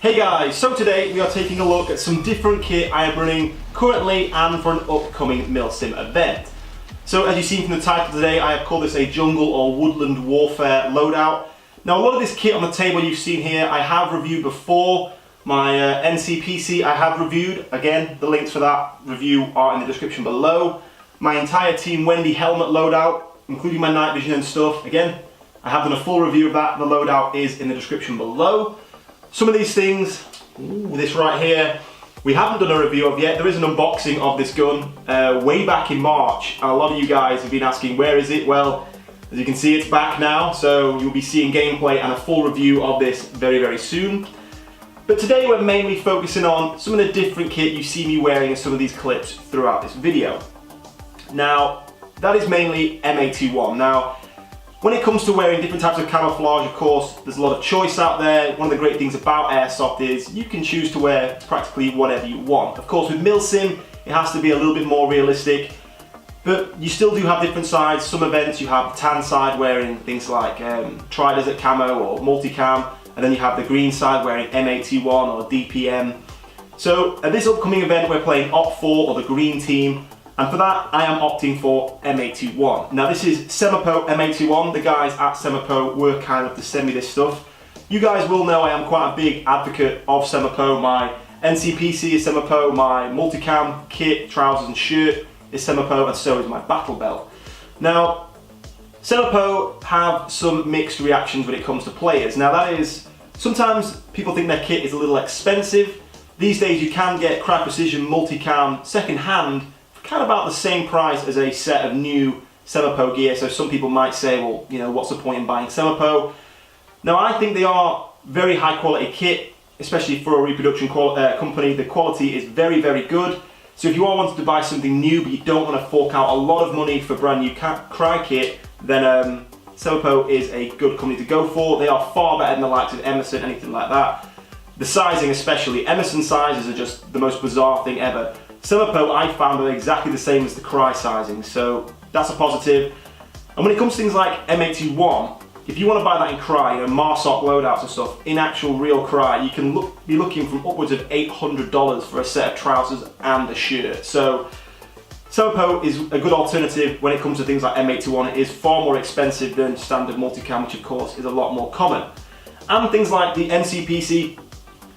Hey guys, so today we are taking a look at some different kit I am running currently and for an upcoming Milsim event. So as you've seen from the title today, I have called this a jungle or woodland warfare loadout. Now a lot of this kit on the table you've seen here I have reviewed before. My NCPC I have reviewed. Again, the links for that review are in the description below. My entire Team Wendy helmet loadout, including my night vision and stuff, again, I have done a full review of that. The loadout is in the description below. Some of these things, this right here, we haven't done a review of yet. There is an unboxing of this gun way back in March, and a lot of you guys have been asking where is it. Well, as you can see, it's back now, so you'll be seeing gameplay and a full review of this very, very soon. But today we're mainly focusing on some of the different kit you see me wearing in some of these clips throughout this video. Now, that is mainly M81. Now, when it comes to wearing different types of camouflage, of course, there's a lot of choice out there. One of the great things about airsoft is you can choose to wear practically whatever you want. Of course, with Milsim, it has to be a little bit more realistic, but you still do have different sides. Some events you have the tan side wearing things like Tri-Desert camo or multicam, and then you have the green side wearing M81 or DPM. So at this upcoming event, we're playing Op 4 or the green team. And for that, I am opting for M81. Now this is Semapo M81. The guys at Semapo were kind enough to send me this stuff. You guys will know I am quite a big advocate of Semapo. My NCPC is Semapo, my multicam kit, trousers and shirt is Semapo, and so is my battle belt. Now, Semapo have some mixed reactions when it comes to players. Now that is, sometimes people think their kit is a little expensive. These days you can get Cry Precision multicam second hand kind of about the same price as a set of new Semapo gear, so some people might say, well, you know, what's the point in buying Semapo? Now I think they are very high quality kit, especially for a reproduction company. The quality is very, very good. So if you are wanting to buy something new but you don't want to fork out a lot of money for brand new Cry kit, then Semapo is a good company to go for. They are far better than the likes of Emerson, anything like that. The sizing especially, Emerson sizes are just the most bizarre thing ever. Semapo I found are exactly the same as the Cry sizing, so that's a positive. And when it comes to things like M81, if you want to buy that in Cry, you know, MARSOC loadouts and stuff, in actual real Cry, you can be looking from upwards of $800 for a set of trousers and a shirt. So Semapo is a good alternative when it comes to things like M81. It is far more expensive than standard multicam, which of course is a lot more common. And things like the NCPC,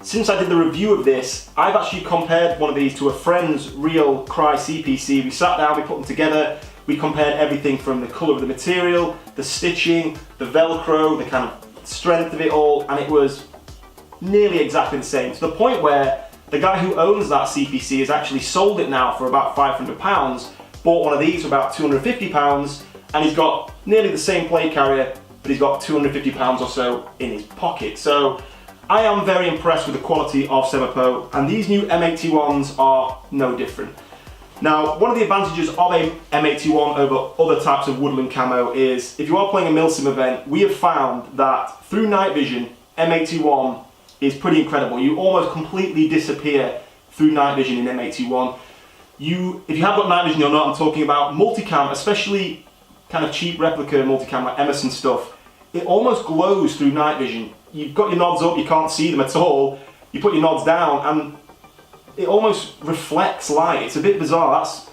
since I did the review of this, I've actually compared one of these to a friend's real Cry CPC. We sat down, we put them together, we compared everything from the colour of the material, the stitching, the Velcro, the kind of strength of it all, and it was nearly exactly the same, to the point where the guy who owns that CPC has actually sold it now for about £500, bought one of these for about £250, and he's got nearly the same plate carrier, but he's got £250 or so in his pocket. So I am very impressed with the quality of Semapo, and these new M81s are no different. Now, one of the advantages of a M81 over other types of woodland camo is, if you are playing a Milsim event, we have found that through night vision, M81 is pretty incredible. You almost completely disappear through night vision in M81. If you have got night vision, you'll know what I'm talking about. Multicam, especially kind of cheap replica multicam like Emerson stuff, it almost glows through night vision. You've got your nods up, you can't see them at all. You put your nods down and it almost reflects light. It's a bit bizarre. That's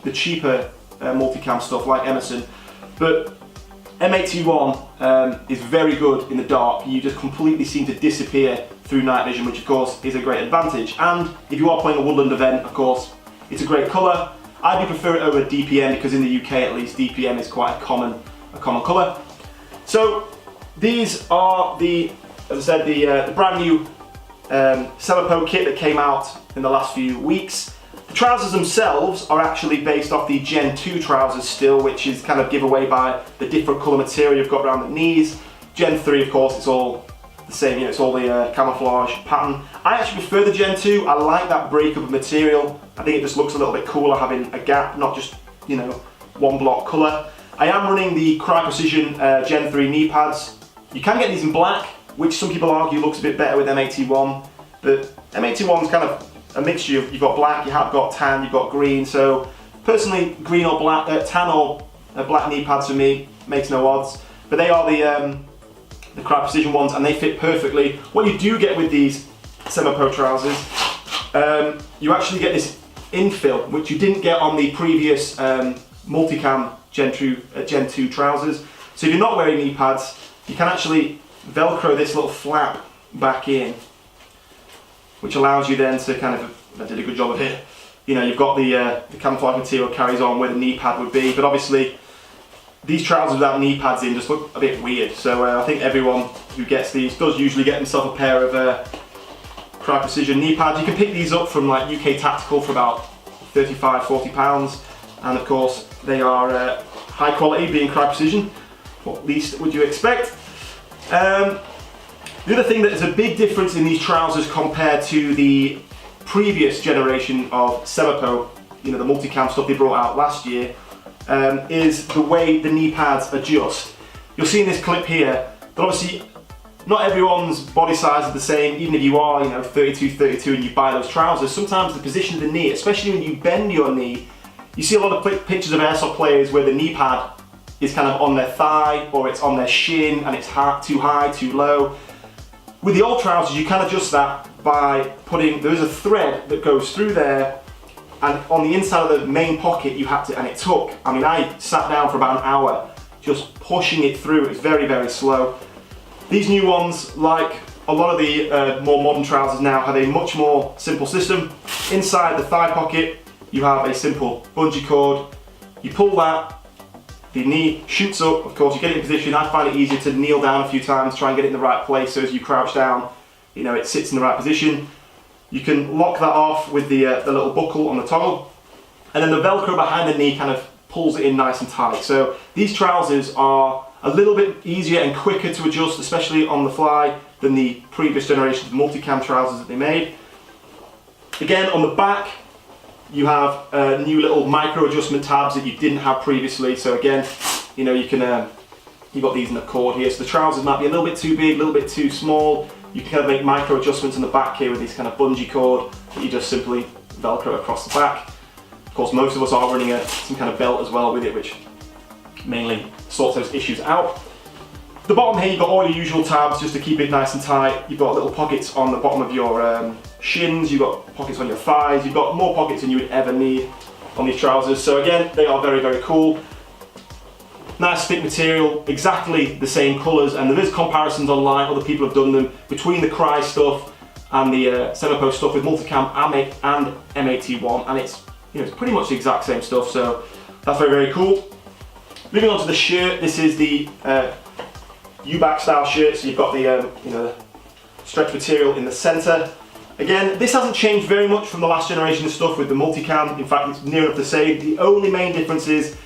the cheaper multicam stuff like Emerson. But M81 is very good in the dark. You just completely seem to disappear through night vision, which of course is a great advantage. And if you are playing a woodland event, of course, it's a great colour. I do prefer it over DPM because in the UK at least, DPM is quite a common colour. So these are the, as I said, the brand new Semapo kit that came out in the last few weeks. The trousers themselves are actually based off the Gen 2 trousers still, which is kind of given away by the different colour material you've got around the knees. Gen 3, of course, it's all the same, you know, it's all the camouflage pattern. I actually prefer the Gen 2. I like that breakup of material. I think it just looks a little bit cooler having a gap, not just, you know, one block colour. I am running the Cry Precision Gen 3 knee pads. You can get these in black, which some people argue looks a bit better with M81, but M81 is kind of a mixture. You've got black, you have got tan, you've got green. So personally, green or black, tan or black knee pads for me makes no odds. But they are the Cry Precision ones, and they fit perfectly. What you do get with these Semapo trousers, you actually get this infill, which you didn't get on the previous multicam Gen 2 trousers. So if you're not wearing knee pads, you can actually Velcro this little flap back in, which allows you then to kind of, I did a good job of it, you know, you've got the camouflage material carries on where the knee pad would be, but obviously these trousers without knee pads in just look a bit weird. So I think everyone who gets these does usually get themselves a pair of Crye Precision knee pads. You can pick these up from like UK Tactical for about £35–40, and of course they are high quality, being Crye Precision. What least would you expect? The other thing that is a big difference in these trousers compared to the previous generation of Semapo, you know, the multicam stuff they brought out last year, is the way the knee pads adjust. You'll see in this clip here that obviously not everyone's body size is the same. Even if you are, you know, 32, 32 and you buy those trousers, sometimes the position of the knee, especially when you bend your knee, you see a lot of pictures of airsoft players where the knee pad is kind of on their thigh or it's on their shin and it's too high, too low. With the old trousers, you can adjust that by putting, there is a thread that goes through there, and on the inside of the main pocket you had to, and it took, I mean, I sat down for about an hour just pushing it through. It's very, very slow. These new ones, like a lot of the more modern trousers now, have a much more simple system. Inside the thigh pocket, you have a simple bungee cord. You pull that, the knee shoots up, of course you get it in position. I find it easier to kneel down a few times, try and get it in the right place, so as you crouch down, you know, it sits in the right position. You can lock that off with the little buckle on the toggle, and then the Velcro behind the knee kind of pulls it in nice and tight. So these trousers are a little bit easier and quicker to adjust, especially on the fly, than the previous generation of multicam trousers that they made. Again, on the back, you have new little micro adjustment tabs that you didn't have previously. So again, you know, you can, you've got these in the cord here. So the trousers might be a little bit too big, a little bit too small. You can kind of make micro adjustments in the back here with this kind of bungee cord that you just simply Velcro across the back. Of course, most of us are running some kind of belt as well with it, which mainly sorts those issues out. The bottom here, you've got all your usual tabs just to keep it nice and tight. You've got little pockets on the bottom of your shins, you've got pockets on your thighs, you've got more pockets than you would ever need on these trousers. So again, they are very, very cool. Nice thick material, exactly the same colours, and there is comparisons online, other people have done them, between the Crye stuff and the Semapo stuff with multicam and M81, and it's, you know, it's pretty much the exact same stuff, so that's very, very cool. Moving on to the shirt, this is the U-back style shirt, so you've got the you know, stretch material in the centre. Again, this hasn't changed very much from the last generation of stuff with the multicam. In fact, it's near enough the same. The only main difference is,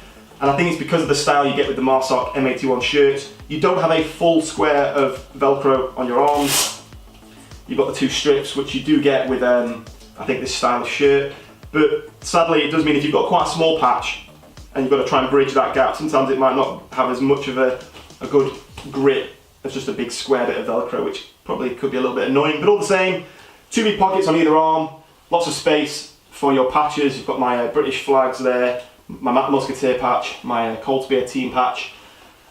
and I think it's because of the style you get with the Marsoc M81 shirts, you don't have a full square of Velcro on your arms. You've got the two strips, which you do get with I think this style of shirt. But sadly, it does mean if you've got quite a small patch and you've got to try and bridge that gap, sometimes it might not have as much of a good grip as just a big square bit of Velcro, which probably could be a little bit annoying, but all the same, two big pockets on either arm, lots of space for your patches. You've got my British flags there, my Matthemusketeer patch, my Cold Spear team patch,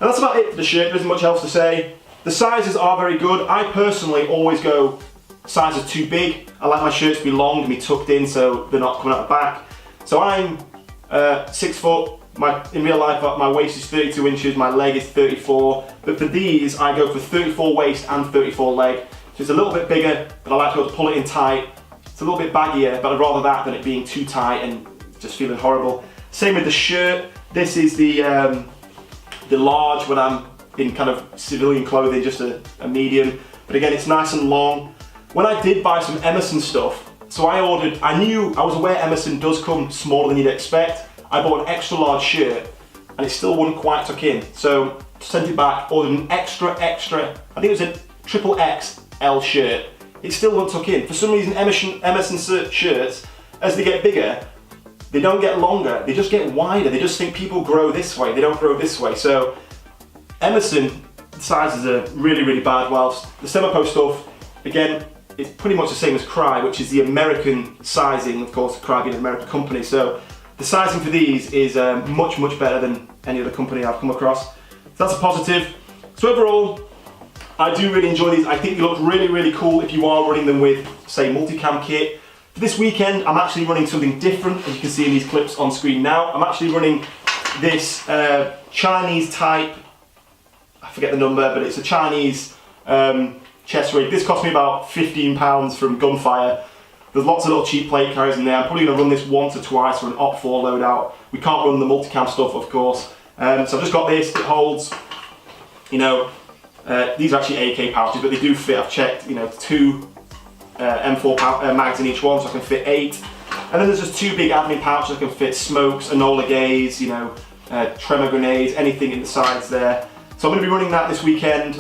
and that's about it for the shirt. There isn't much else to say. The sizes are very good. I personally always go sizes too big. I like my shirts to be long and be tucked in so they're not coming out the back. So I'm 6 foot. In real life, my waist is 32 inches, my leg is 34, but for these I go for 34 waist and 34 leg. So it's a little bit bigger, but I like to be able to pull it in tight. It's a little bit baggier, but I'd rather that than it being too tight and just feeling horrible. Same with the shirt. This is the large when I'm in kind of civilian clothing, just a medium. But again, it's nice and long. When I did buy some Emerson stuff, so I was aware Emerson does come smaller than you'd expect. I bought an extra large shirt and it still wouldn't quite tuck in. So sent it back, ordered an extra, I think it was a triple XL shirt. It still won't tuck in. For some reason, Emerson shirts, as they get bigger, they don't get longer, they just get wider. They just think people grow this way, they don't grow this way. So Emerson sizes are really, really bad, whilst the Semapo stuff, again, it's pretty much the same as Crye, which is the American sizing, of course, Crye being an American company. So the sizing for these is much, much better than any other company I've come across. So that's a positive. So overall, I do really enjoy these. I think they look really, really cool if you are running them with, say, multicam kit. For this weekend, I'm actually running something different, as you can see in these clips on screen now. I'm actually running this Chinese type, I forget the number, but it's a Chinese chest rig. This cost me about £15 from Gunfire. There's lots of little cheap plate carriers in there. I'm probably going to run this once or twice for an Op 4 loadout. We can't run the multicam stuff, of course. So I've just got this. It holds, you know, these are actually AK pouches, but they do fit. I've checked, you know, 2 M4 mags in each one, so I can fit 8. And then there's just 2 big admin pouches. I can fit smokes, Enola Gaze, you know, tremor grenades, anything in the sides there. So I'm going to be running that this weekend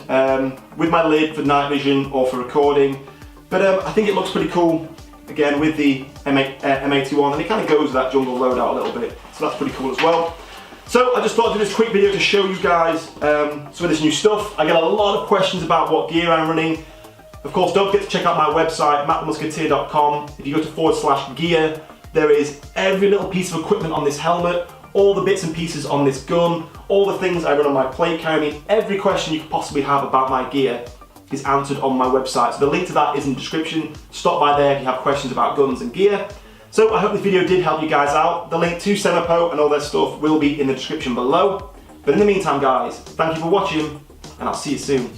with my lid for night vision or for recording. But I think it looks pretty cool, again, with the M81, and it kind of goes with that jungle loadout a little bit. So that's pretty cool as well. So I just thought I'd do this quick video to show you guys some of this new stuff. I get a lot of questions about what gear I'm running. Of course, don't forget to check out my website, Matthemusketeer.com. If you go to /gear, there is every little piece of equipment on this helmet, all the bits and pieces on this gun, all the things I run on my plate carrier. I mean, every question you could possibly have about my gear is answered on my website. So the link to that is in the description. Stop by there if you have questions about guns and gear. So I hope this video did help you guys out. The link to Semapo and all their stuff will be in the description below. But in the meantime, guys, thank you for watching, and I'll see you soon.